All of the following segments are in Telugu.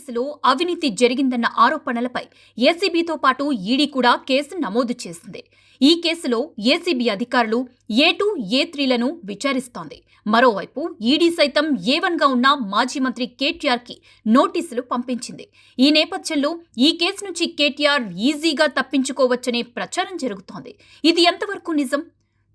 కేసులో అవినీతి జరిగిందన్న ఆరోపణలపై ఏసీబీతో పాటు ఈడీ కూడా కేసు నమోదు చేసింది. ఈ కేసులో ఏసీబీ అధికారులు A2, A3లను విచారిస్తోంది. మరోవైపు ఈడీ సైతం A1గా ఉన్న మాజీ మంత్రి కేటీఆర్కి నోటీసులు పంపించింది. ఈ నేపథ్యంలో ఈ కేసు నుంచి కేటీఆర్ ఈజీగా తప్పించుకోవచ్చనే ప్రచారం జరుగుతోంది. ఇది ఎంతవరకు నిజం?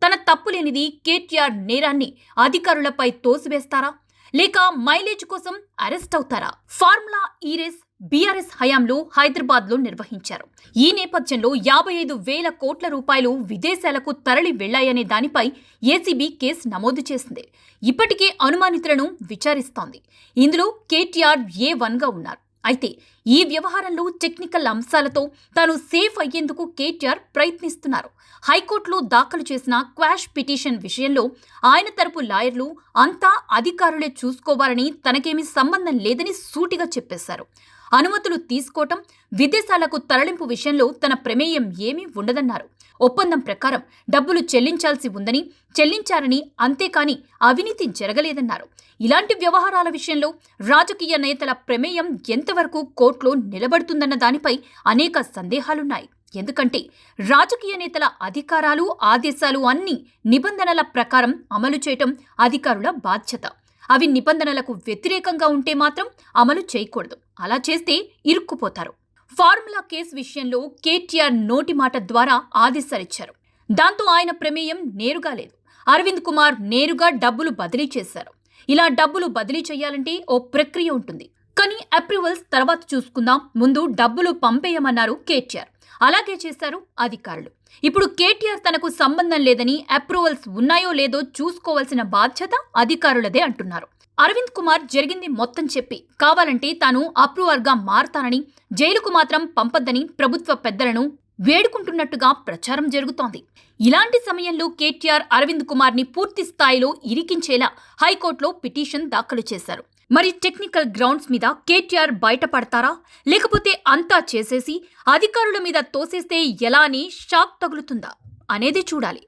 తన తప్పులేనిది కేటీఆర్ నేరాన్ని అధికారులపై తోసివేస్తారా, లేక మైలేజ్ కోసం అరెస్ట్ అవుతారా? ఫార్ములా ఈ రేస్ బీఆర్ఎస్ హయాంలో హైదరాబాద్లో నిర్వహించారు. ఈ నేపథ్యంలో 55,000 కోట్ల రూపాయలు విదేశాలకు తరలి వెళ్లాయనే దానిపై ఏసీబీ కేసు నమోదు చేసింది. ఇప్పటికే అనుమానితులను విచారిస్తోంది. ఇందులో కేటీఆర్ A1గా ఉన్నారు. అయితే ఈ వ్యవహారంలో టెక్నికల్ అంశాలతో తాను సేఫ్ అయ్యేందుకు కేటీఆర్ ప్రయత్నిస్తున్నారు. హైకోర్టులో దాఖలు చేసిన క్వాష్ పిటిషన్ విషయంలో ఆయన తరపు లాయర్లు అంతా అధికారులే చూసుకోవాలని, తనకేమీ సంబంధం లేదని సూటిగా చెప్పేశారు. అనుమతులు తీసుకోవటం, విదేశాలకు తరలింపు విషయంలో తన ప్రమేయం ఏమీ ఉండదన్నారు. ఒప్పందం ప్రకారం డబ్బులు చెల్లించాల్సి ఉందని, చెల్లించారని, అంతేకాని అవినీతి జరగలేదన్నారు. ఇలాంటి వ్యవహారాల విషయంలో రాజకీయ నేతల ప్రమేయం ఎంతవరకు కోర్టులో నిలబడుతుందన్న దానిపై అనేక సందేహాలున్నాయి. ఎందుకంటే రాజకీయ నేతల అధికారాలు, ఆదేశాలు అన్ని నిబంధనల ప్రకారం అమలు చేయటం అధికారుల బాధ్యత. అవి నిబంధనలకు వ్యతిరేకంగా ఉంటే మాత్రం అమలు చేయకూడదు. అలా చేస్తే ఇరుక్కుపోతారు. ఫార్ములా కేసు విషయంలో కేటీఆర్ నోటి మాట ద్వారా ఆదేశాలిచ్చారు. దాంతో ఆయన ప్రమేయం నేరుగా లేదు. అరవింద్ కుమార్ నేరుగా డబ్బులు బదిలీ చేశారు. ఇలా డబ్బులు బదిలీ చేయాలంటే ఓ ప్రక్రియ ఉంటుంది. కానీ అప్రూవల్స్ తర్వాత చూసుకుందాం, ముందు డబ్బులు పంపేయమన్నారు కేటీఆర్. అలాగే చేశారు అధికారులు. ఇప్పుడు కేటీఆర్ తనకు సంబంధం లేదని, అప్రూవల్స్ ఉన్నాయో లేదో చూసుకోవాల్సిన బాధ్యత అధికారులదే అంటున్నారు. అరవింద్ కుమార్ జరిగింది మొత్తం చెప్పి కావాలంటే తాను అప్రూవర్గా మారతానని, జైలుకు మాత్రం పంపొద్దని ప్రభుత్వ పెద్దలను వేడుకుంటున్నట్టుగా ప్రచారం జరుగుతోంది. ఇలాంటి సమయంలో కేటీఆర్ అరవింద్ కుమార్ని పూర్తి స్థాయిలో ఇరికించేలా హైకోర్టులో పిటిషన్ దాఖలు చేశారు. మరి టెక్నికల్ గ్రౌండ్స్ మీద కేటీఆర్ బయటపడతారా, లేకపోతే అంతా చేసేసి అధికారుల మీద తోసేస్తే ఎలా అని షాక్ తగులుతుందా అనేది చూడాలి.